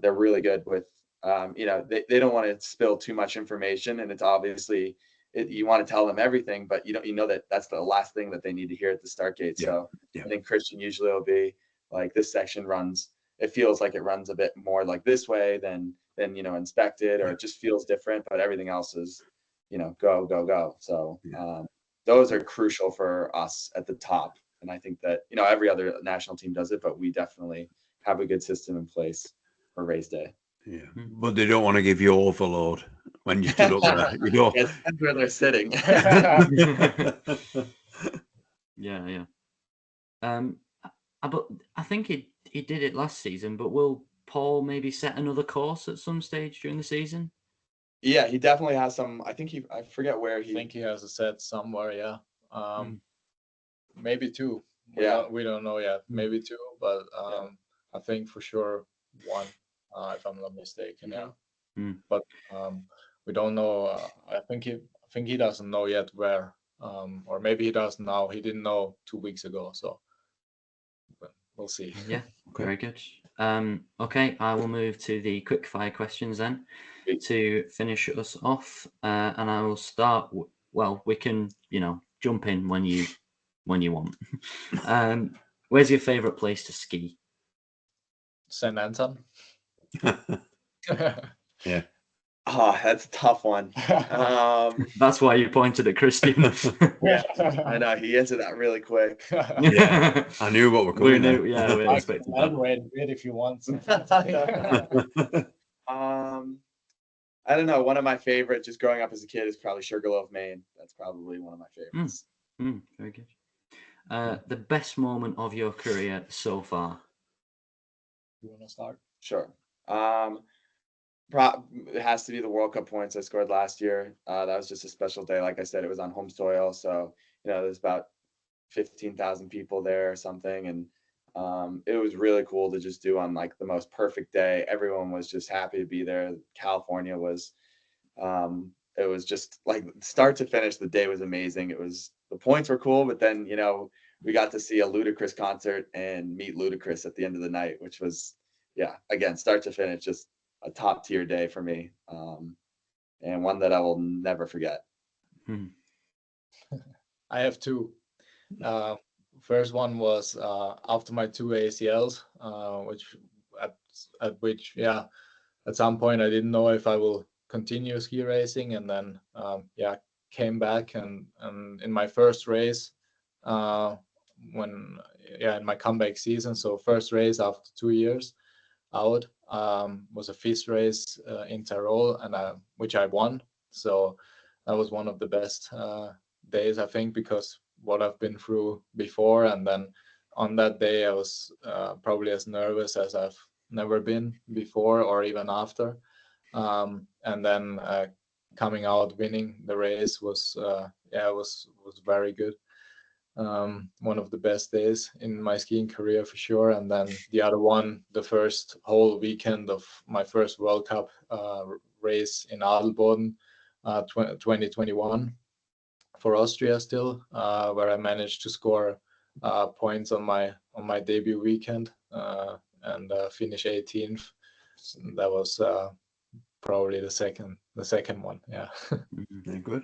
they're really good with, they don't want to spill too much information, and it's obviously you want to tell them everything, but that's the last thing that they need to hear at the start gate. So I think Christian usually will be like, this section it feels like it runs a bit more like this way than inspected, or it just feels different, but everything else is, go. So those are crucial for us at the top. And I think that, every other national team does it, but we definitely have a good system in place for race day. Yeah, but they don't want to give you overload when you stood up there. It depends where they're sitting. Yeah. But I think he did it last season. But will Paul maybe set another course at some stage during the season? Yeah, he definitely has some. I forget where he. I think he has a set somewhere. Yeah, maybe two. We don't know yet. Maybe two, but I think for sure one, if I'm not mistaken. Yeah, but we don't know. I think he doesn't know yet where, or maybe he does now. He didn't know 2 weeks ago, so we'll see. Yeah, very good. Okay, I will move to the quick fire questions then to finish us off, and I will start. Well, we can jump in when you want. Where's your favorite place to ski? St. Anton. Yeah. Oh, that's a tough one. That's why you pointed at Christian. Yeah, I know, he answered that really quick. Yeah, I knew what we're coming. We expected that. If you want. I don't know. One of my favorite, just growing up as a kid, is probably Sugarloaf, Maine. That's probably one of my favorites. Very good. The best moment of your career so far? You want to start? Sure. It has to be the World Cup points I scored last year. That was just a special day. Like I said, it was on home soil, so there's about 15,000 people there or something, and it was really cool to just do on like the most perfect day. Everyone was just happy to be there. California was, it was just like start to finish. The day was amazing. The points were cool, but then we got to see a Ludacris concert and meet Ludacris at the end of the night, which was again, start to finish, just a top tier day for me, and one that I will never forget. I have two. First one was after my two ACLs, which at some point I didn't know if I will continue ski racing, and then came back and in my first race, in my comeback season, so first race after 2 years out, was a FIS race in Tyrol, and which I won. So that was one of the best days, I think, because what I've been through before, and then on that day I was probably as nervous as I've never been before or even after. And then coming out winning the race was very good. One of the best days in my skiing career for sure. And then the other one, the first whole weekend of my first World Cup race in Adelboden, 2021 for Austria still, where I managed to score points on my debut weekend and finish 18th. That was probably the second one. Yeah. Very good.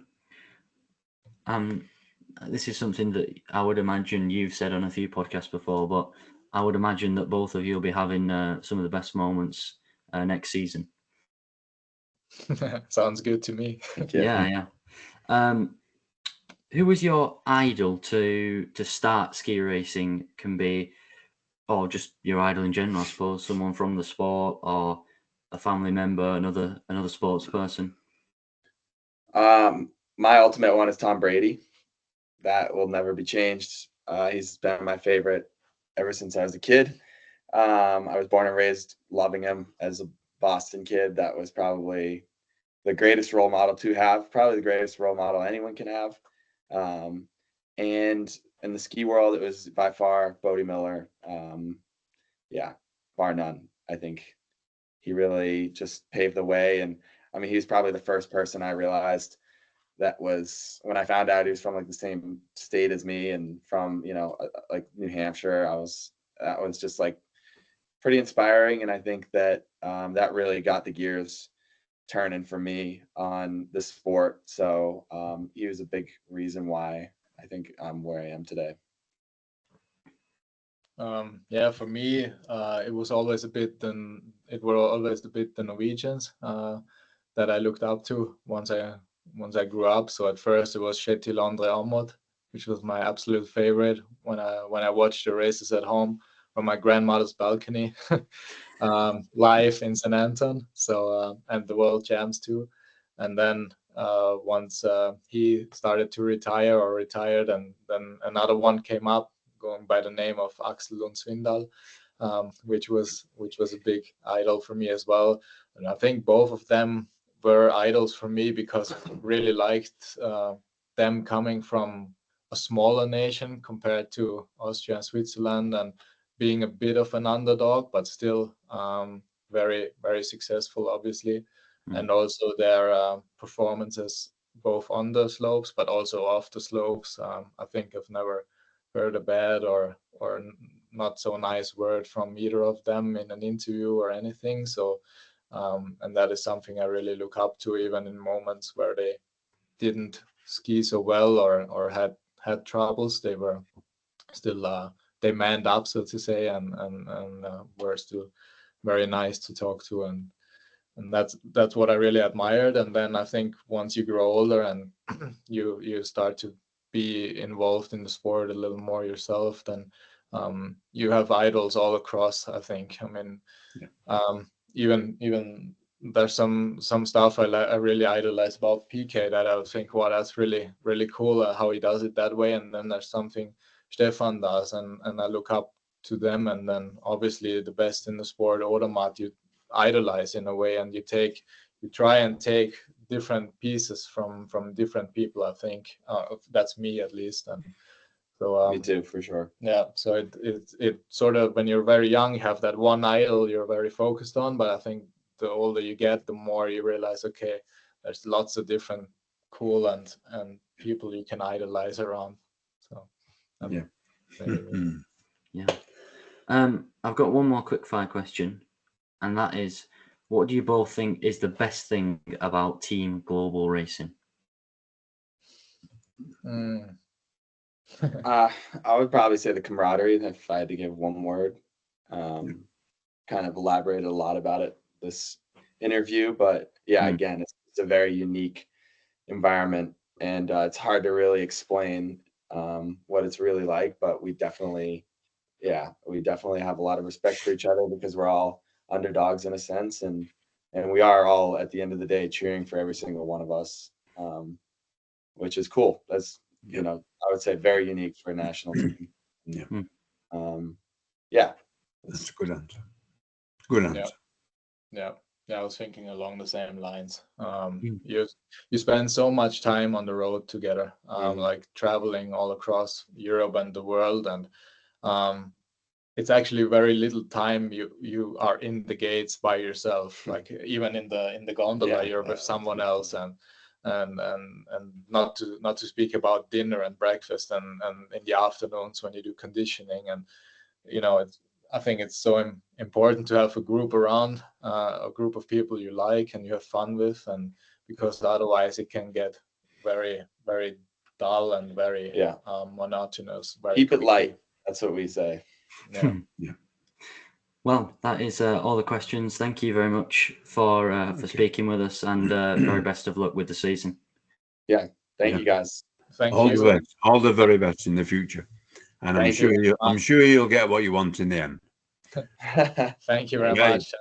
This is something that I would imagine you've said on a few podcasts before, but I would imagine that both of you will be having some of the best moments next season. Sounds good to me. Yeah. Who was your idol to start ski racing? Can be, or just your idol in general, I suppose. Someone from the sport or a family member, another sports person. My ultimate one is Tom Brady. That will never be changed. He's been my favorite ever since I was a kid. I was born and raised loving him as a Boston kid. That was probably the greatest role model to have, probably the greatest role model anyone can have. And in the ski world, it was by far Bodie Miller. Bar none. I think he really just paved the way. And I mean, he was probably the first person I realized that was when I found out he was from like the same state as me and from, like New Hampshire. That was just like pretty inspiring. And I think that that really got the gears turning for me on the sport. So he was a big reason why I think I'm where I am today. For me, it was always a bit the Norwegians that I looked up to once I grew up. So at first it was Kjetil André Aamodt, which was my absolute favorite when I watched the races at home from my grandmother's balcony, live in St. Anton. So and the world champs too. And then once he started to retired, and then another one came up going by the name of Axel Lund Svindal, which was a big idol for me as well. And I think both of them were idols for me because I really liked them coming from a smaller nation compared to Austria and Switzerland, and being a bit of an underdog, but still very, very successful, obviously. And also their performances both on the slopes, but also off the slopes. I think I've never heard a bad or not so nice word from either of them in an interview or anything. So and that is something I really look up to, even in moments where they didn't ski so well or had troubles. They were still they manned up, so to say, and were still very nice to talk to, and that's what I really admired. And then I think once you grow older and you start to be involved in the sport a little more yourself, then you have idols all across. I think. I mean, even there's some stuff I really idolize about PK that I would think, wow, that's really really cool how he does it that way. And then there's something Stefan does, and I look up to them. And then obviously the best in the sport, Odermatt, you idolize in a way, and you try and take different pieces from different people. I think that's me at least. And so me too, for sure. Yeah, so it sort of, when you're very young, you have that one idol you're very focused on, but I think the older you get, the more you realize, okay, there's lots of different cool and people you can idolize around. So I've got one more quick fire question, and that is, what do you both think is the best thing about Team Global Racing? Mm. I would probably say the camaraderie, if I had to give one word. Kind of elaborated a lot about it this interview, but yeah, again, it's a very unique environment, and it's hard to really explain what it's really like, but we definitely have a lot of respect for each other because we're all underdogs in a sense, and we are all at the end of the day cheering for every single one of us, which is cool. That's I would say very unique for a national team. Yeah. That's a good answer. Good answer. Yeah, I was thinking along the same lines. You spend so much time on the road together, like traveling all across Europe and the world, and it's actually very little time you are in the gates by yourself. Like even in the gondola, you're with someone else, and not to speak about dinner and breakfast and in the afternoons when you do conditioning, and I think it's so important to have a group around, a group of people you like and you have fun with, and because otherwise it can get very, very dull and very monotonous. Keep it light. That's what we say. Yeah. Well, that is all the questions. Thank you very much for speaking with us, and very best of luck with the season. Yeah, thank you guys. Thank all you. The best, all the very best in the future, and I'm sure you'll get what you want in the end. Thank you very Okay. much.